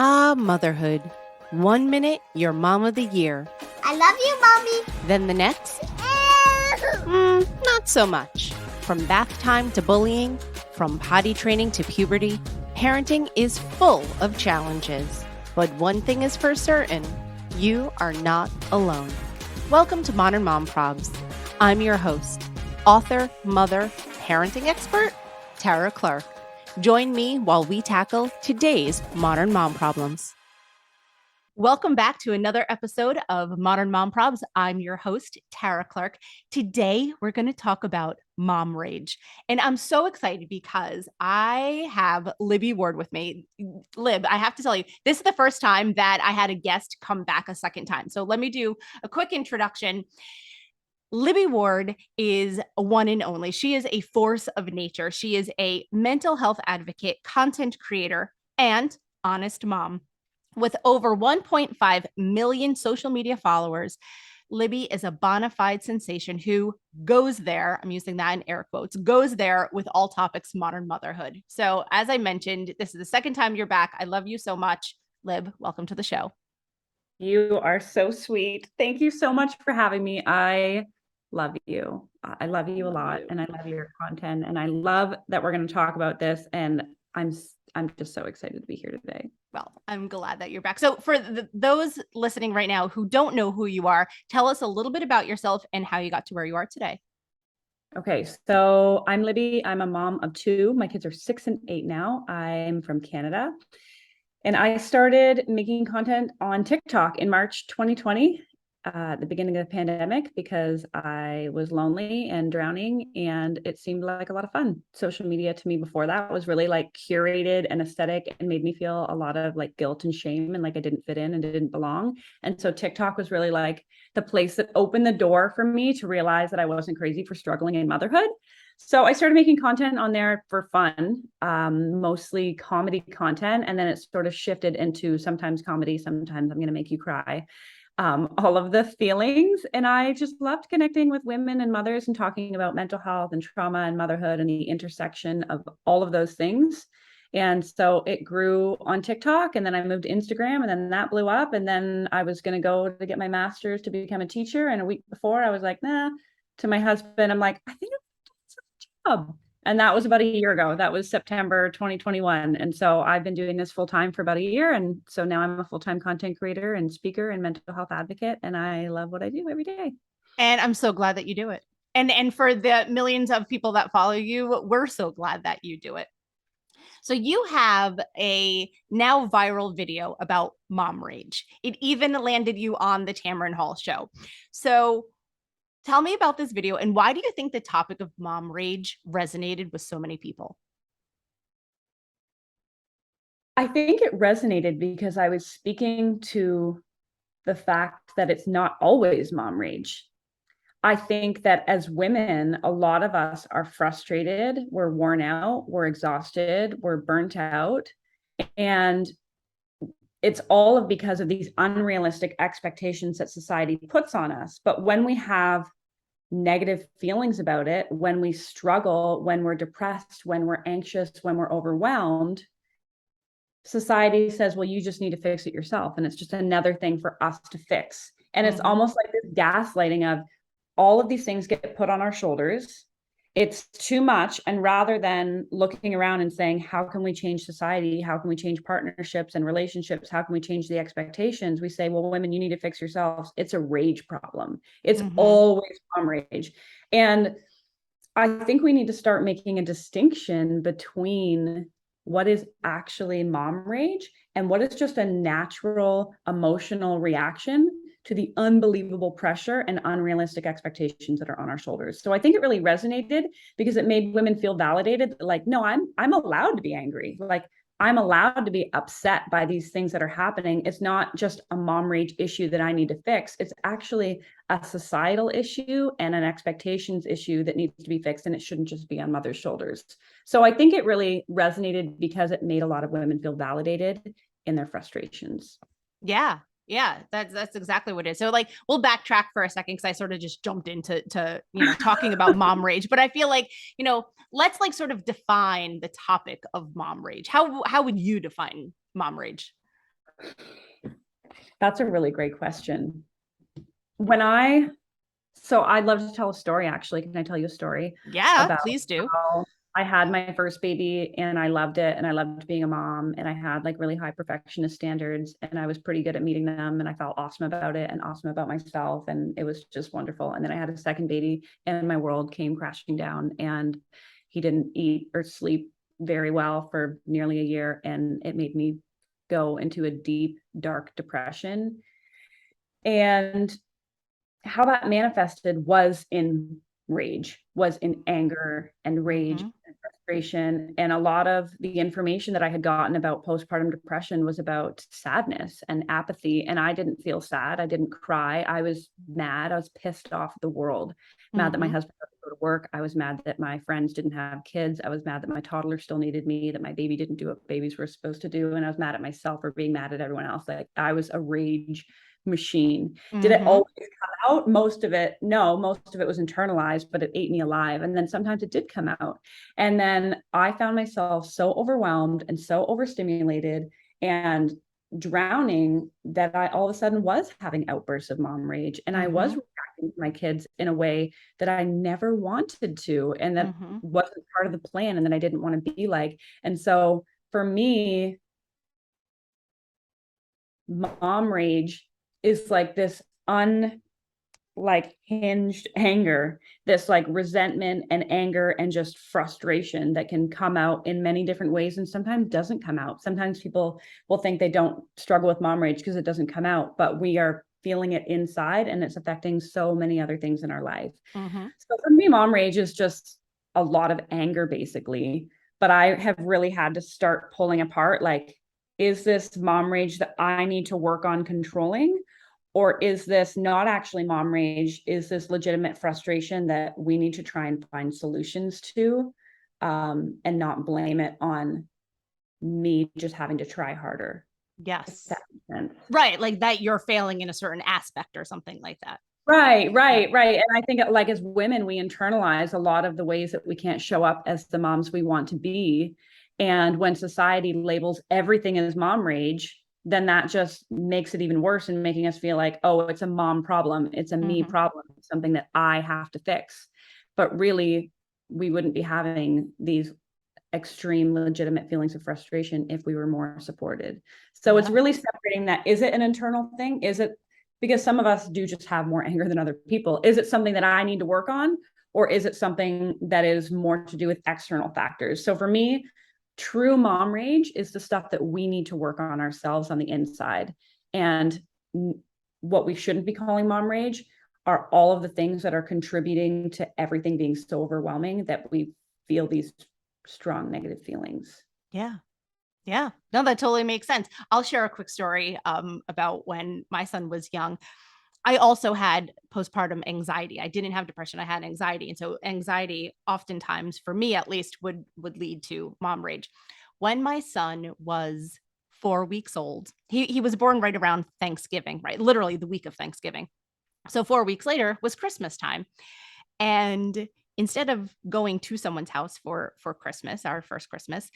Motherhood. 1 minute, you're mom of the year. I love you, Mommy. Then the next, not so much. From bath time to bullying, from potty training to puberty, parenting is full of challenges. But one thing is for certain, you are not alone. Welcome to Modern Mom Probs. I'm your host, author, mother, parenting expert, Tara Clark. Join me while we tackle today's modern mom problems. Welcome back to another episode of Modern Mom Probs. I'm your host, Tara Clark. Today, we're going to talk about mom rage. And I'm so excited because I have Libby Ward with me. Lib, I have to tell you, this is the first time that I had a guest come back a second time. So let me do a quick introduction. Libby Ward is a one and only. She is a force of nature. She is a mental health advocate, content creator, and honest mom. With over 1.5 million social media followers, Libby is a bona fide sensation who goes there, I'm using that in air quotes, goes there with all topics modern motherhood. So as I mentioned, this is the second time you're back. I love you so much. Lib, welcome to the show. You are so sweet. Thank you so much for having me. I love you. I love you a lot, and I love your content, and I love that we're going to talk about this, and I'm just so excited to be here today. Well, I'm glad that you're back. So for those listening right now who don't know who you are, tell us a little bit about yourself and how you got to where you are today. Okay, so I'm Libby. I'm a mom of two. My kids are 6 and 8 now. I'm from Canada. And I started making content on TikTok in March 2020, the beginning of the pandemic, because I was lonely and drowning, and it seemed like a lot of fun. Social media to me before that was really like curated and aesthetic and made me feel a lot of like guilt and shame and like I didn't fit in and didn't belong. And so TikTok was really like the place that opened the door for me to realize that I wasn't crazy for struggling in motherhood. So I started making content on there for fun, mostly comedy content. And then it sort of shifted into sometimes comedy, sometimes I'm going to make you cry, all of the feelings. And I just loved connecting with women and mothers and talking about mental health and trauma and motherhood and the intersection of all of those things. And so it grew on TikTok, and then I moved to Instagram, and then that blew up. And then I was going to go to get my master's to become a teacher. And a week before I was like, nah, to my husband, I'm like, I think job. And that was about a year ago. That was September 2021. And so I've been doing this full time for about a year. And so now I'm a full-time content creator and speaker and mental health advocate. And I love what I do every day. And I'm so glad that you do it. And for the millions of people that follow you, we're so glad that you do it. So you have a now viral video about mom rage. It even landed you on the Tamron Hall show. So tell me about this video, and why do you think the topic of mom rage resonated with so many people? I think it resonated because I was speaking to the fact that it's not always mom rage. I think that as women, a lot of us are frustrated, we're worn out, we're exhausted, we're burnt out. And it's all because of these unrealistic expectations that society puts on us. But when we have negative feelings about it, when we struggle, when we're depressed, when we're anxious, when we're overwhelmed, society says, well, you just need to fix it yourself. And it's just another thing for us to fix. And it's almost like this gaslighting of all of these things get put on our shoulders. It's too much. And rather than looking around and saying, how can we change society? How can we change partnerships and relationships? How can we change the expectations? We say, well, women, you need to fix yourselves. It's a rage problem. It's always mom rage. And I think we need to start making a distinction between what is actually mom rage and what is just a natural emotional reaction to the unbelievable pressure and unrealistic expectations that are on our shoulders. So I think it really resonated because it made women feel validated. Like, no, I'm allowed to be angry. Like, I'm allowed to be upset by these things that are happening. It's not just a mom rage issue that I need to fix. It's actually a societal issue and an expectations issue that needs to be fixed. And it shouldn't just be on mother's shoulders. So I think it really resonated because it made a lot of women feel validated in their frustrations. Yeah. Yeah, that's exactly what it is. So like, we'll backtrack for a second because I sort of just jumped into talking about mom rage, but I feel like, let's like sort of define the topic of mom rage. How would you define mom rage? That's a really great question. So I'd love to tell a story, actually. Can I tell you a story Yeah, about please do. how I had my first baby and I loved it and I loved being a mom and I had like really high perfectionist standards and I was pretty good at meeting them and I felt awesome about it and awesome about myself and it was just wonderful. And then I had a second baby and my world came crashing down and he didn't eat or sleep very well for nearly a year and it made me go into a deep, dark depression. And how that manifested was in rage, was in anger and rage Mm-hmm. and frustration. And a lot of the information that I had gotten about postpartum depression was about sadness and apathy. And I didn't feel sad. I didn't cry. I was mad. I was pissed off at the world, mad that my Mm-hmm. husband had to go to work. I was mad that my friends didn't have kids. I was mad that my toddler still needed me, that my baby didn't do what babies were supposed to do. And I was mad at myself for being mad at everyone else. Like I was a rage machine. Did it Mm-hmm. always come out? Most of it, no, most of it was internalized, but it ate me alive. And then sometimes it did come out. And then I found myself so overwhelmed and so overstimulated and drowning that I all of a sudden was having outbursts of mom rage. And I was Mm-hmm. reacting to my kids in a way that I never wanted to, and that Mm-hmm. wasn't part of the plan, and that I didn't want to be like. And so for me, mom rage is like this hinged anger, this like resentment and anger and just frustration that can come out in many different ways and sometimes doesn't come out. Sometimes people will think they don't struggle with mom rage because it doesn't come out, but we are feeling it inside and it's affecting so many other things in our life. Mm-hmm. So for me, mom rage is just a lot of anger basically, but I have really had to start pulling apart, like, is this mom rage that I need to work on controlling? Or is this not actually mom rage? Is this legitimate frustration that we need to try and find solutions to, and not blame it on me just having to try harder? If Yes. that makes sense. Right. Like that you're failing in a certain aspect or something like that. Right, Yeah. right, right. And I think like as women, we internalize a lot of the ways that we can't show up as the moms we want to be. And when society labels everything as mom rage, then that just makes it even worse and making us feel like, oh, it's a mom problem. It's a me Mm-hmm. problem. It's something that I have to fix. But really, we wouldn't be having these extreme legitimate feelings of frustration if we were more supported. So it's Yeah. really separating that. Is it an internal thing? Is it because some of us do just have more anger than other people? Is it something that I need to work on? Or is it something that is more to do with external factors? So for me, true mom rage is the stuff that we need to work on ourselves on the inside. And what we shouldn't be calling mom rage are all of the things that are contributing to everything being so overwhelming that we feel these strong negative feelings. Yeah. Yeah. No, that totally makes sense. I'll share a quick story about when my son was young. I also had postpartum anxiety. I didn't have depression. I had anxiety. And so anxiety oftentimes for me at least would lead to mom rage. When my son was 4 weeks old, he was born right around Thanksgiving, right? Literally the week of Thanksgiving. So 4 weeks later was Christmas time. And instead of going to someone's house for Christmas, our first Christmas,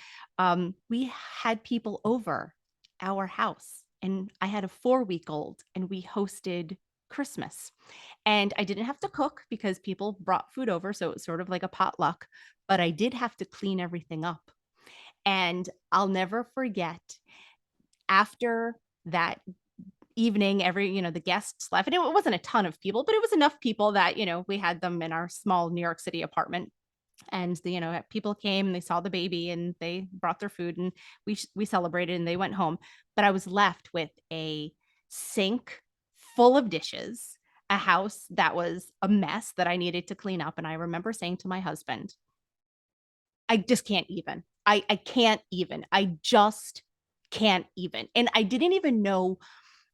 we had people over our house, and I had a 4 week old, and we hosted Christmas. And I didn't have to cook because people brought food over, so it was sort of like a potluck. But I did have to clean everything up, and I'll never forget after that evening, the guests left, and it wasn't a ton of people, but it was enough people that we had them in our small New York City apartment. And people came and they saw the baby and they brought their food, and we celebrated and they went home. But I was left with a sink full of dishes, a house that was a mess that I needed to clean up. And I remember saying to my husband, I just can't even. I can't even. I just can't even. And I didn't even know,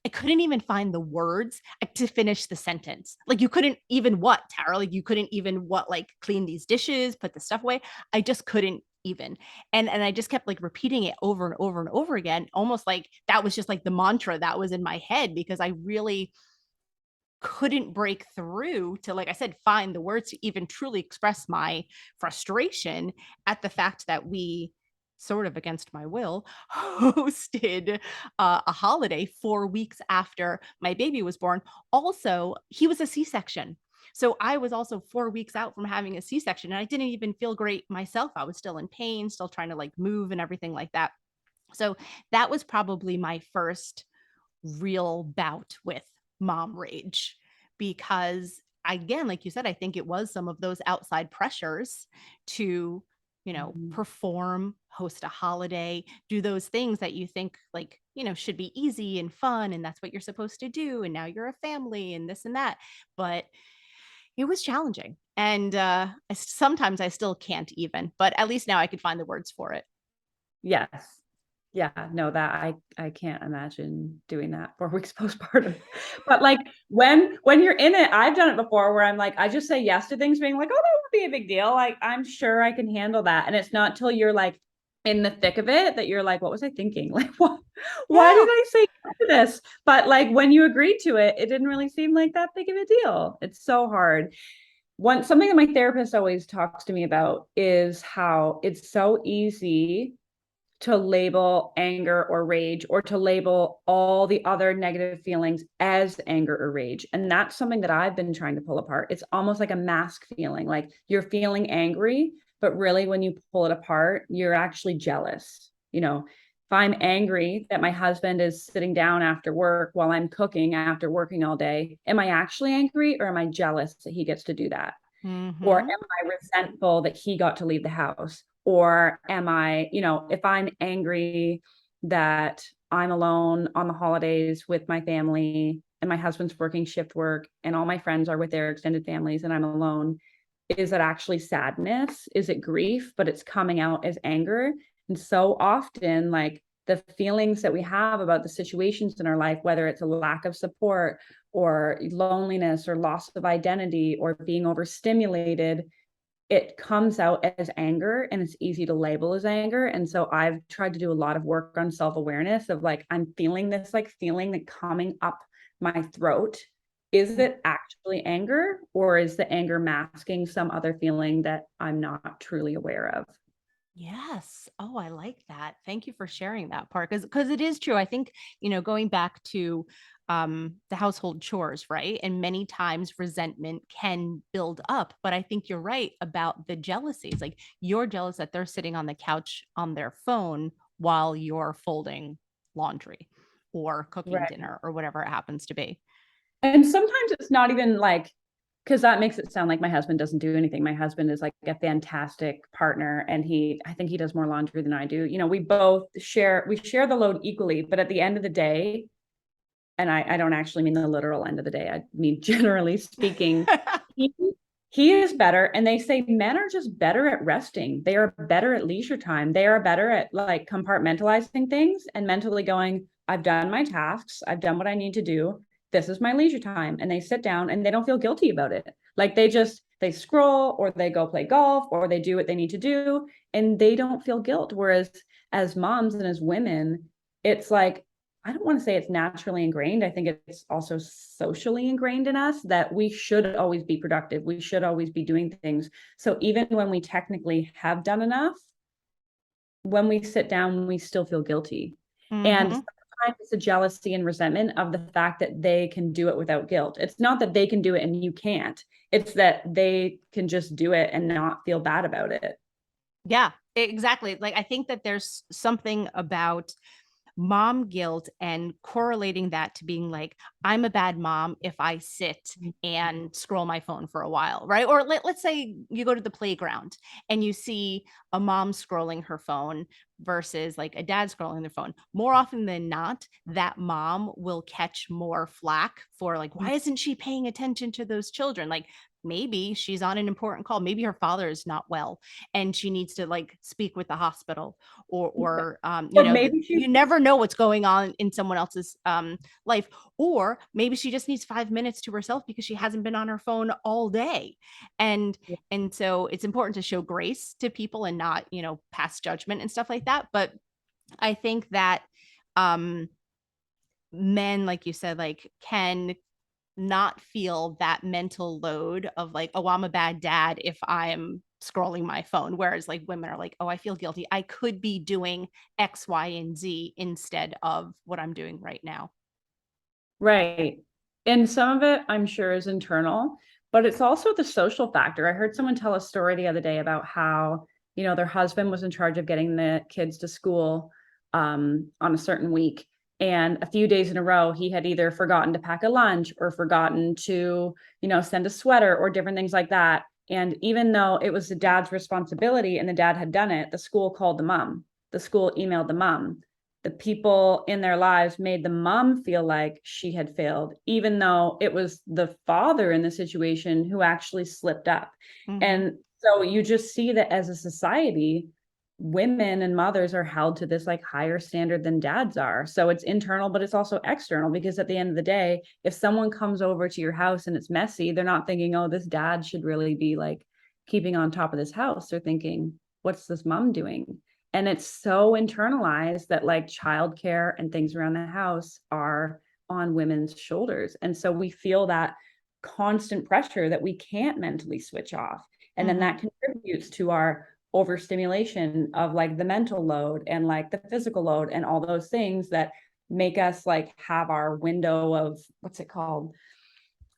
I couldn't even find the words to finish the sentence. Like, you couldn't even what, Tara? Like, you couldn't even what, like, clean these dishes, put the stuff away. I just couldn't even. And I just kept like repeating it over and over and over again, almost like that was just like the mantra that was in my head, because I really couldn't break through to, like I said, find the words to even truly express my frustration at the fact that we sort of against my will, hosted a holiday 4 weeks after my baby was born. Also, he was a C-section. So I was also 4 weeks out from having a C-section, and I didn't even feel great myself. I was still in pain, still trying to like move and everything like that. So that was probably my first real bout with mom rage, because again, like you said, I think it was some of those outside pressures to, Mhm. perform, host a holiday, do those things that you think like, should be easy and fun, and that's what you're supposed to do, and now you're a family and this and that. But it was challenging, and sometimes I still can't even, but at least now I could find the words for it. Yes. Yeah, no, that I can't imagine doing that 4 weeks postpartum. But, like, when you're in it, I've done it before where I'm like, I just say yes to things being like, "Oh, that won't be a big deal, like, I'm sure I can handle that," and it's not till you're, like, in the thick of it that you're like, "What was I thinking? Like, what why did Yeah. I say yes to this?" But, like, when you agreed to it, it didn't really seem like that big of a deal. It's so hard. One something that my therapist always talks to me about is how it's so easy to label anger or rage, or to label all the other negative feelings as anger or rage. And that's something that I've been trying to pull apart. It's almost like a mask feeling, like you're feeling angry, but really when you pull it apart, you're actually jealous. If I'm angry that my husband is sitting down after work while I'm cooking after working all day, am I actually angry, or am I jealous that he gets to do that? Or am Mm-hmm. I resentful that he got to leave the house? Or am I, if I'm angry that I'm alone on the holidays with my family and my husband's working shift work and all my friends are with their extended families and I'm alone, is it actually sadness? Is it grief, but it's coming out as anger? And so often, like, the feelings that we have about the situations in our life, whether it's a lack of support or loneliness or loss of identity or being overstimulated, it comes out as anger, and it's easy to label as anger. And so I've tried to do a lot of work on self-awareness of like, I'm feeling this like feeling that coming up my throat. Is it actually anger, or is the anger masking some other feeling that I'm not truly aware of? Yes. Oh, I like that. Thank you for sharing that part, because it is true. I think, going back to the household chores, right? And many times resentment can build up, but I think you're right about the jealousies. Like, you're jealous that they're sitting on the couch on their phone while you're folding laundry or cooking Right. dinner or whatever it happens to be. And sometimes it's not even like, because that makes it sound like my husband doesn't do anything. My husband is like a fantastic partner, and I think he does more laundry than I do. We share the load equally, but at the end of the day, and I don't actually mean the literal end of the day, I mean generally speaking, he he is better. And they say men are just better at resting. They are better at leisure time. They are better at like compartmentalizing things and mentally going, I've done my tasks, I've done what I need to do. This is my leisure time. And they sit down and they don't feel guilty about it. Like they scroll, or they go play golf, or they do what they need to do, and they don't feel guilt. Whereas as moms and as women, it's like, I don't want to say it's naturally ingrained. I think it's also socially ingrained in us that we should always be productive. We should always be doing things. So even when we technically have done enough, when we sit down, we still feel guilty. And Hmm. sometimes it's a jealousy and resentment of the fact that they can do it without guilt. It's not that they can do it and you can't, it's that they can just do it and not feel bad about it. Yeah, exactly. Like, I think that there's something about mom guilt and correlating that to being like, I'm a bad mom if I sit and scroll my phone for a while, right? Or let's say you go to the playground and you see a mom scrolling her phone versus like a dad scrolling their phone. More often than not, that mom will catch more flack for like, why isn't she paying attention to those children? Like, maybe she's on an important call, maybe her father is not well and she needs to like speak with the hospital, or Or maybe she's you never know what's going on in someone else's life. Or maybe she just needs 5 minutes to herself because she hasn't been on her phone all day. and and so it's important to show grace to people and not, pass judgment and stuff like that. But I think that um men, like you said, like, can not feel that mental load of like, oh, I'm a bad dad if I'm scrolling my phone. Whereas like women are like, oh, I feel guilty. I could be doing X, Y, and Z instead of what I'm doing right now. Right. And some of it, I'm sure, is internal, but it's also the social factor. I heard someone tell a story the other day about how, their husband was in charge of getting the kids to school on a certain week. And a few days in a row, he had either forgotten to pack a lunch or forgotten to, send a sweater or different things like that. And even though it was the dad's responsibility and the dad had done it, the school called the mom. The school emailed the mom. The people in their lives made the mom feel like she had failed, even though it was the father in the situation who actually slipped up. Mm-hmm. And so you just see that as a society, women and mothers are held to this like higher standard than dads are. So it's internal, but it's also external, because at the end of the day, if someone comes over to your house and it's messy, they're not thinking, oh, this dad should really be like keeping on top of this house. They're thinking, what's this mom doing? And it's so internalized that like childcare and things around the house are on women's shoulders. And so we feel that constant pressure that we can't mentally switch off. And then that contributes to our overstimulation of like the mental load and like the physical load and all those things that make us like have our window of, what's it called?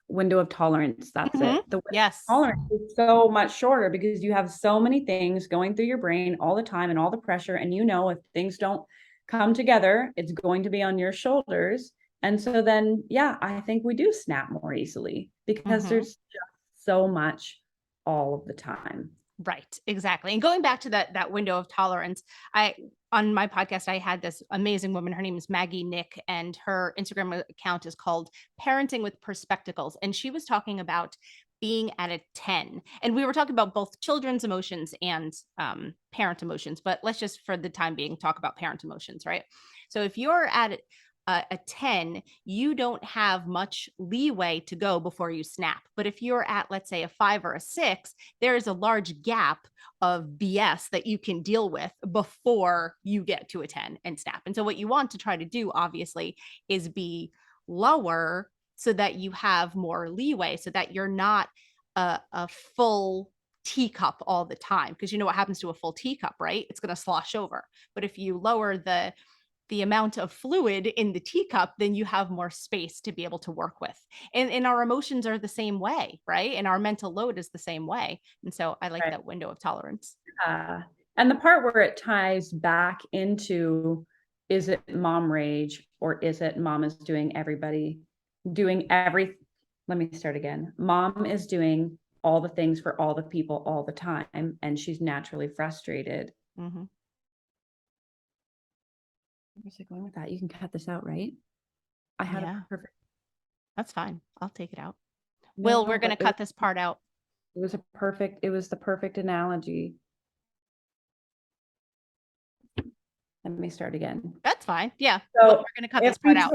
Window of tolerance. That's it. The yes tolerance is so much shorter because you have so many things going through your brain all the time and all the pressure. And if things don't come together, it's going to be on your shoulders. And so then, yeah, I think we do snap more easily because there's just so much all of the time. Right, exactly. And going back to that window of tolerance, on my podcast, I had this amazing woman. Her name is Maggie Nick, and her Instagram account is called Parenting with Perspectacles. And she was talking about being at a 10. And we were talking about both children's emotions and parent emotions, but let's just for the time being talk about parent emotions, right? So if you're at a 10, you don't have much leeway to go before you snap. But if you're at, let's say, a 5 or a 6, there is a large gap of BS that you can deal with before you get to a 10 and snap. And so what you want to try to do, obviously, is be lower so that you have more leeway, so that you're not a full teacup all the time. Because you know what happens to a full teacup, right? It's going to slosh over. But if you lower the amount of fluid in the teacup, then you have more space to be able to work with. And our emotions are the same way, right? And our mental load is the same way. And so I like that window of tolerance. And the part where it ties back into, is it mom rage or is it mom is doing let me start again. Mom is doing all the things for all the people all the time, and she's naturally frustrated. Mm-hmm. Where's it going with that? You can cut this out, right? I had a perfect. That's fine. I'll take it out. No, we're going to cut this part out. It was the perfect analogy. Let me start again. That's fine. Yeah. So we're going to cut this part out.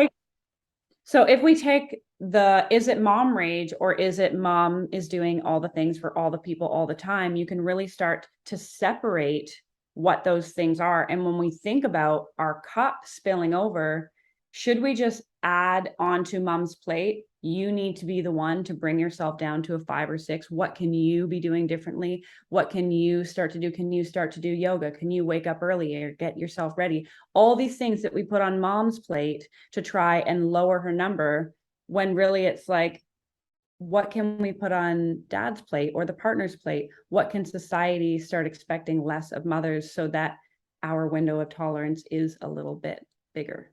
So if we take is it mom rage or is it mom is doing all the things for all the people all the time, you can really start to separate what those things are. And when we think about our cup spilling over, should we just add onto mom's plate? You need to be the one to bring yourself down to a 5 or 6. What can you be doing differently? What can you start to do? Can you start to do yoga? Can you wake up early or get yourself ready? All these things that we put on mom's plate to try and lower her number, when really it's like, what can we put on dad's plate or the partner's plate? What can society start expecting less of mothers so that our window of tolerance is a little bit bigger?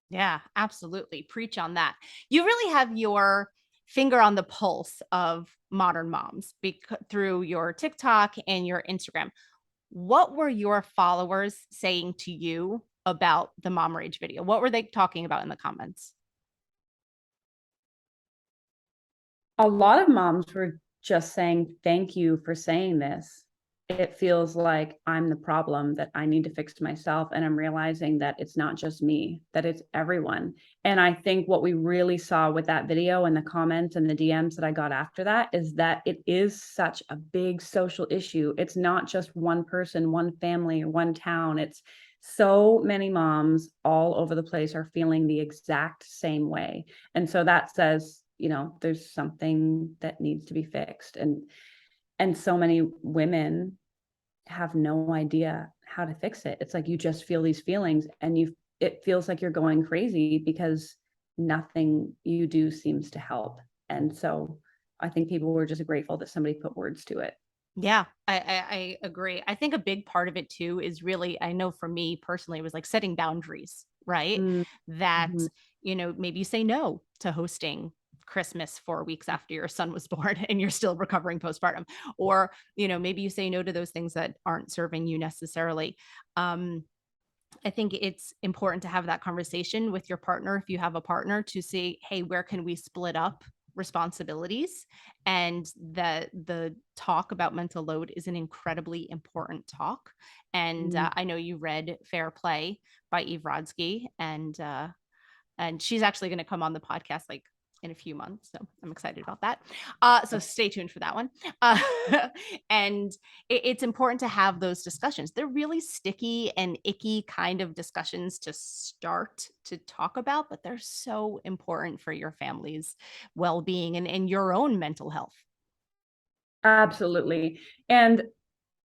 Yeah, absolutely. Preach on that. You really have your finger on the pulse of modern moms through your TikTok and your Instagram. What were your followers saying to you about the mom rage video? What were they talking about in the comments? A lot of moms were just saying, thank you for saying this. It feels like I'm the problem, that I need to fix myself. And I'm realizing that it's not just me, that it's everyone. And I think what we really saw with that video and the comments and the DMs that I got after that is that it is such a big social issue. It's not just one person, one family, or one town. It's so many moms all over the place are feeling the exact same way. And so that says, there's something that needs to be fixed. And And so many women have no idea how to fix it. It's like you just feel these feelings and it feels like you're going crazy because nothing you do seems to help. And so I think people were just grateful that somebody put words to it. Yeah, I agree. I think a big part of it too is really, I know for me personally, it was like setting boundaries, right? That, Mm-hmm. maybe you say no to hosting Christmas 4 weeks after your son was born and you're still recovering postpartum. Or, maybe you say no to those things that aren't serving you necessarily. Um, I think it's important to have that conversation with your partner if you have a partner to say, hey, where can we split up responsibilities? And the talk about mental load is an incredibly important talk. And I know you read Fair Play by Eve Rodsky, and she's actually going to come on the podcast like in a few months. So I'm excited about that. So stay tuned for that one. Uh, and it's important to have those discussions. They're really sticky and icky kind of discussions to start to talk about, but they're so important for your family's well-being and your own mental health. Absolutely. And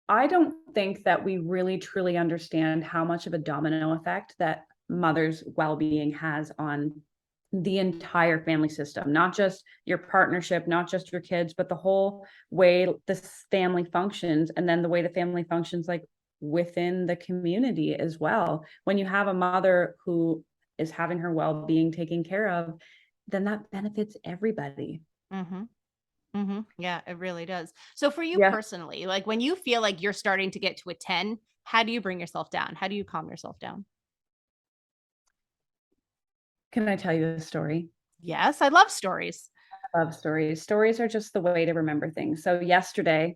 I don't think that we really truly understand how much of a domino effect that mother's well-being has on the entire family system, not just your partnership, not just your kids, but the whole way this family functions, and then the way the family functions like within the community as well. When you have a mother who is having her well-being taken care of, then that benefits everybody. Mm-hmm. Mm-hmm. Yeah, it really does. So for you Yeah. personally, like when you feel like you're starting to get to a 10, how do you bring yourself down? How do you calm yourself down? Can I tell you a story? Yes, I love stories. I love stories. Stories are just the way to remember things. So yesterday,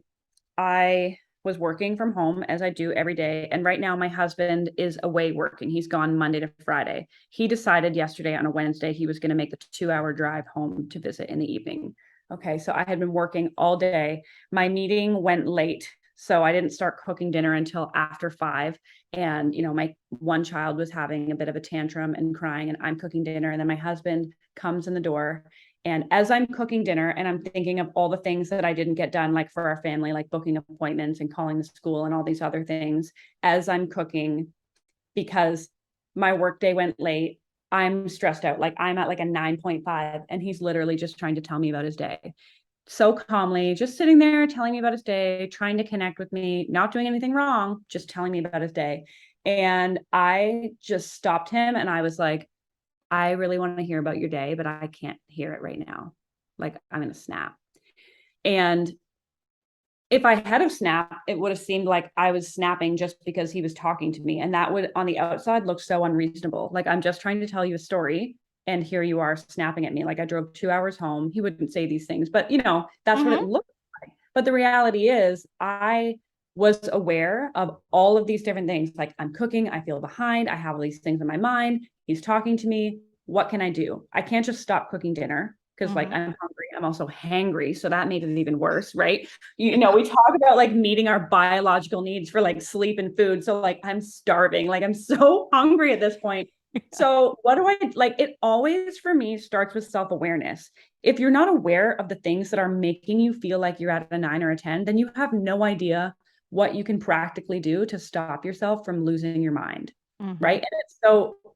I was working from home as I do every day. And right now, my husband is away working. He's gone Monday to Friday. He decided yesterday on a Wednesday he was going to make the 2 hour drive home to visit in the evening. Okay. So I had been working all day. My meeting went late. So I didn't start cooking dinner until after 5. And, my one child was having a bit of a tantrum and crying, and I'm cooking dinner. And then my husband comes in the door, and as I'm cooking dinner and I'm thinking of all the things that I didn't get done, like for our family, like booking appointments and calling the school and all these other things, as I'm cooking, because my workday went late, I'm stressed out. Like I'm at like a 9.5, and he's literally just trying to tell me about his day. So calmly, just sitting there telling me about his day, trying to connect with me, not doing anything wrong, just telling me about his day. And I just stopped him and I was like, I really want to hear about your day, but I can't hear it right now. Like I'm going to snap. And if I had have snapped, it would have seemed like I was snapping just because he was talking to me. And that would on the outside look so unreasonable. Like I'm just trying to tell you a story. And here you are snapping at me. Like I drove 2 hours home. He wouldn't say these things, but that's what it Mm-hmm. looked like. But the reality is I was aware of all of these different things. Like I'm cooking, I feel behind, I have all these things in my mind. He's talking to me. What can I do? I can't just stop cooking dinner because like Mm-hmm. I'm hungry. I'm also hangry. So that made it even worse, right? Yeah. We talk about like meeting our biological needs for like sleep and food. So like I'm starving, like I'm so hungry at this point. So what do I like? It always for me starts with self-awareness. If you're not aware of the things that are making you feel like you're at a 9 or a 10, then you have no idea what you can practically do to stop yourself from losing your mind. Mm-hmm. Right.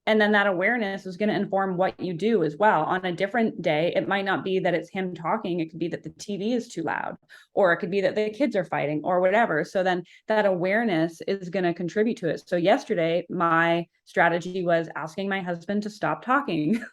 And then that awareness is going to inform what you do as well. On a different day, it might not be that it's him talking. It could be that the TV is too loud, or it could be that the kids are fighting or whatever. So then that awareness is going to contribute to it. So yesterday, my strategy was asking my husband to stop talking.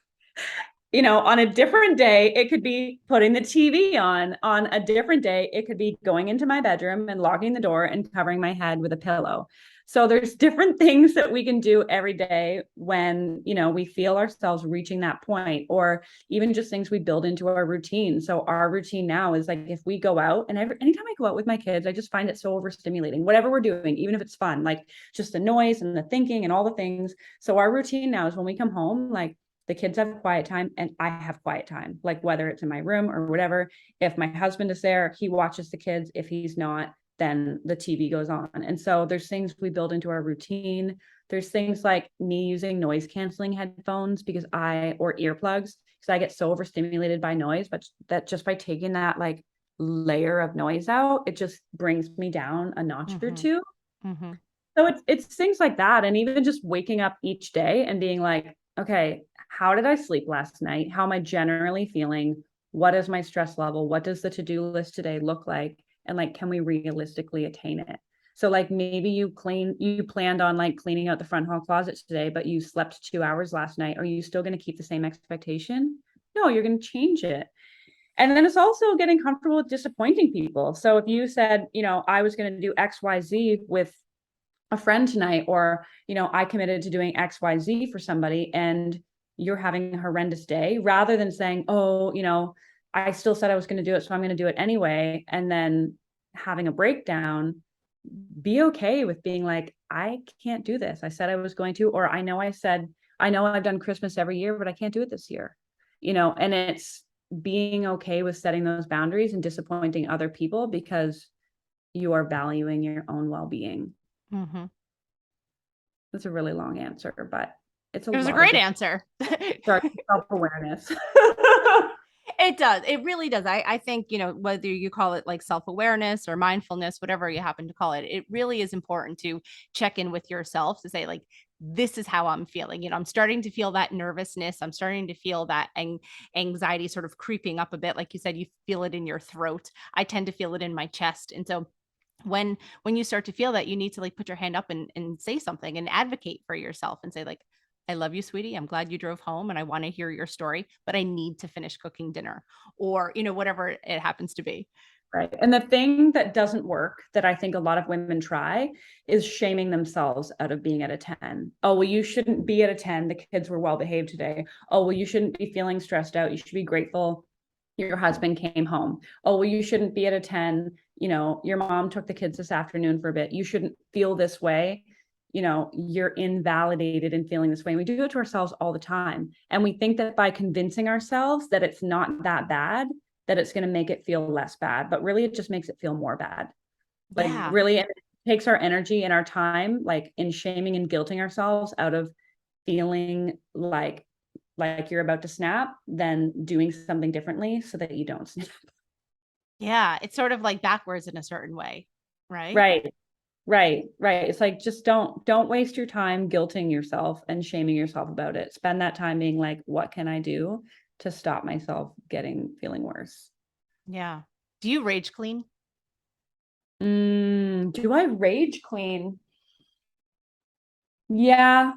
On a different day, it could be putting the TV on. On a different day, it could be going into my bedroom and locking the door and covering my head with a pillow. So there's different things that we can do every day when, we feel ourselves reaching that point, or even just things we build into our routine. So our routine now is like if we go out, and anytime I go out with my kids, I just find it so overstimulating, whatever we're doing, even if it's fun, like just the noise and the thinking and all the things. So our routine now is when we come home, like the kids have quiet time and I have quiet time, like whether it's in my room or whatever. If my husband is there, he watches the kids. If he's not, then the TV goes on. And so there's things we build into our routine. There's things like me using noise canceling headphones or earplugs, because I get so overstimulated by noise, but that just by taking that like layer of noise out, it just brings me down a notch or two. Mm-hmm. So it's things like that. And even just waking up each day and being like, okay, how did I sleep last night? How am I generally feeling? What is my stress level? What does the to-do list today look like? And like, can we realistically attain it? So like maybe you planned on like cleaning out the front hall closet today, but you slept 2 hours last night. Are you still going to keep the same expectation? No, you're going to change it. And then it's also getting comfortable with disappointing people. So if you said, I was going to do XYZ with a friend tonight, or I committed to doing XYZ for somebody, and you're having a horrendous day, rather than saying, oh, I still said I was going to do it, so I'm going to do it anyway, and then having a breakdown, be okay with being like, I can't do this. I said I was going to, or I know I've done Christmas every year, but I can't do it this year. And it's being okay with setting those boundaries and disappointing other people because you are valuing your own well-being. Mm-hmm. That's a really long answer, but it was a great answer. Self-awareness. It does. It really does. I think, whether you call it like self-awareness or mindfulness, whatever you happen to call it, it really is important to check in with yourself to say, like, this is how I'm feeling. I'm starting to feel that nervousness. I'm starting to feel that anxiety sort of creeping up a bit. Like you said, you feel it in your throat. I tend to feel it in my chest. And so when you start to feel that, you need to like put your hand up and say something and advocate for yourself and say, like, I love you, sweetie. I'm glad you drove home and I want to hear your story, but I need to finish cooking dinner, or, whatever it happens to be. Right. And the thing that doesn't work, that I think a lot of women try, is shaming themselves out of being at a 10. Oh, well, you shouldn't be at a 10. The kids were well behaved today. Oh, well, you shouldn't be feeling stressed out. You should be grateful your husband came home. Oh, well, you shouldn't be at a 10. Your mom took the kids this afternoon for a bit. You shouldn't feel this way. You're invalidated in feeling this way. And we do it to ourselves all the time. And we think that by convincing ourselves that it's not that bad, that it's going to make it feel less bad. But really, it just makes it feel more bad. Like, Yeah. really, it takes our energy and our time, like in shaming and guilting ourselves out of feeling like you're about to snap, than doing something differently so that you don't snap. Yeah. It's sort of like backwards in a certain way. Right. Right. It's like, just don't waste your time guilting yourself and shaming yourself about it. Spend that time being like, what can I do to stop myself feeling worse? Yeah. Do you rage clean? Do I rage clean? Yeah,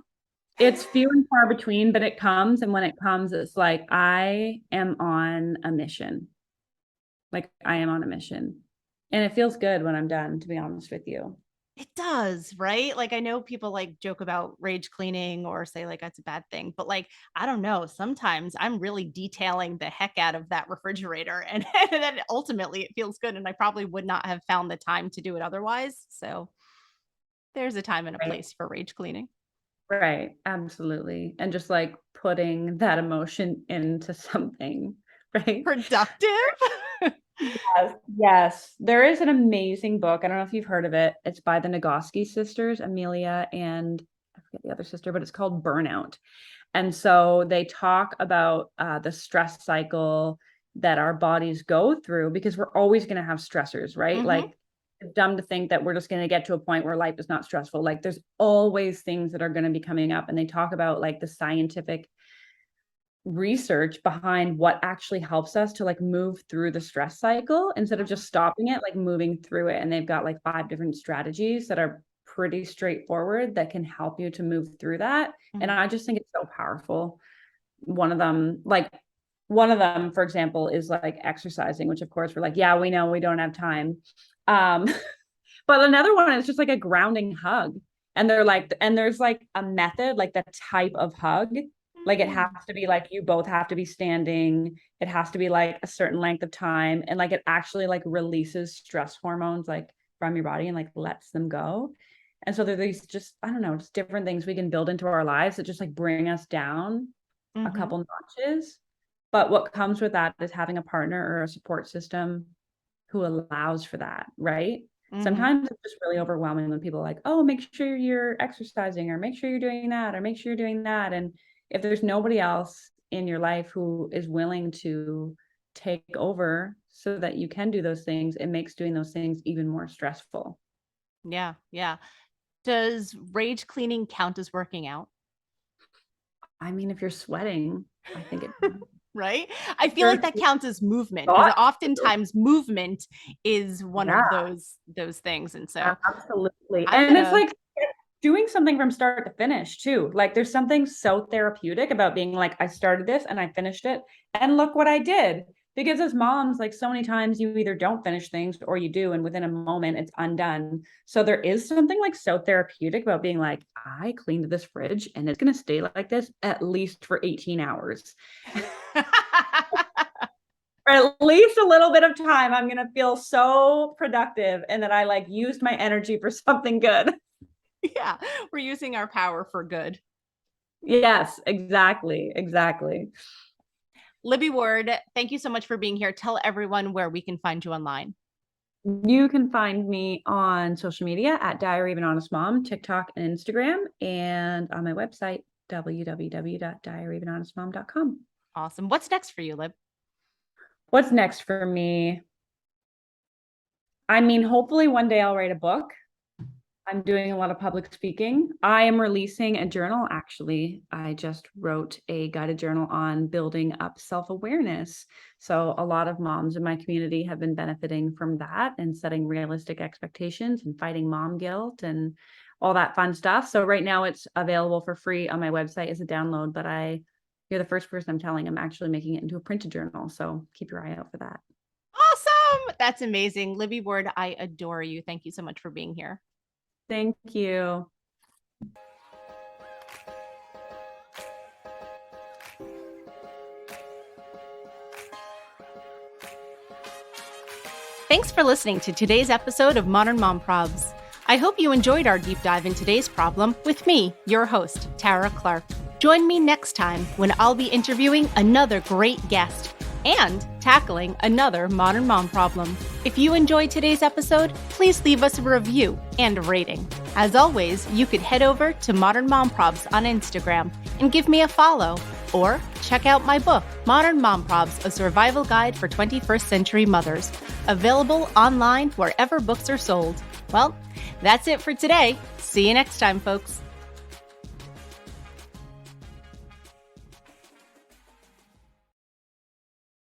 it's few and far between, but it comes. And when it comes, it's like, I am on a mission. Like, I am on a mission. And it feels good when I'm done, to be honest with you. It does, right? Like, I know people like joke about rage cleaning or say like that's a bad thing, but like, I don't know. Sometimes I'm really detailing the heck out of that refrigerator, and, and then ultimately it feels good. And I probably would not have found the time to do it otherwise. So there's a time and a place for rage cleaning. Right. Absolutely. And just like putting that emotion into something, right? Productive. Yes. There is an amazing book. I don't know if you've heard of it. It's by the Nagoski sisters, Amelia and I forget the other sister, but it's called Burnout. And so they talk about the stress cycle that our bodies go through, because we're always going to have stressors, right? Mm-hmm. Like, it's dumb to think that we're just going to get to a point where life is not stressful. Like, there's always things that are going to be coming up. And they talk about like the scientific research behind what actually helps us to like move through the stress cycle instead of just stopping it, like moving through it. And they've got like 5 different strategies that are pretty straightforward that can help you to move through that. Mm-hmm. And I just think it's so powerful. One of them, for example, is like exercising, which of course we're like, yeah, we know we don't have time. But another one is just like a grounding hug. And there's like a method, like the type of hug. Like, it has to be like, you both have to be standing. It has to be like a certain length of time. And like, it actually like releases stress hormones like from your body and like lets them go. And so there are these just, I don't know, just different things we can build into our lives that just like bring us down a couple notches. But what comes with that is having a partner or a support system who allows for that, right? Sometimes it's just really overwhelming when people are like, oh, make sure you're exercising, or make sure you're doing that, or make sure you're doing that. And if there's nobody else in your life who is willing to take over so that you can do those things, it makes doing those things even more stressful. Yeah. Yeah. Does rage cleaning count as working out? I mean, if you're sweating, I think it Right? I feel like that counts as movement because thought oftentimes movement is one Yeah, of those things. And so absolutely. I'm And it's gonna, like doing something from start to finish too. Like there's something so therapeutic about being like, I started this and I finished it, and look what I did. Because as moms, like so many times you either don't finish things or you do, and within a moment it's undone. So there is something like so therapeutic about being like, I cleaned this fridge and it's going to stay like this at least for 18 hours. For at least a little bit of time, I'm going to feel so productive and that I like used my energy for something good. yeah, we're using our power for good. Yes, exactly. Exactly. Libby Ward, thank you so much for being here. Tell everyone where we can find you online. You can find me on social media at Diary of an Honest Mom, TikTok and Instagram, and on my website, www.diaryofanhonestmom.com. Awesome. What's next for you, Lib? What's next for me? I mean, hopefully one day I'll write a book. I'm doing a lot of public speaking. I am releasing a journal, actually. I just wrote a guided journal on building up self-awareness. So a lot of moms in my community have been benefiting from that and setting realistic expectations and fighting mom guilt and all that fun stuff. So right now it's available for free on my website as a download, but you're the first person I'm telling I'm actually making it into a printed journal. So keep your eye out for that. Awesome. That's amazing. Libby Ward, I adore you. Thank you so much for being here. Thank you. Thanks for listening to today's episode of Modern Mom Probs. I hope you enjoyed our deep dive in today's problem with me, your host, Tara Clark. Join me next time when I'll be interviewing another great guest and tackling another modern mom problem. If you enjoyed today's episode, please leave us a review and a rating. As always, you could head over to Modern Mom Probs on Instagram and give me a follow, or check out my book, Modern Mom Probs, A Survival Guide for 21st Century Mothers, available online wherever books are sold. Well, that's it for today. See you next time, folks.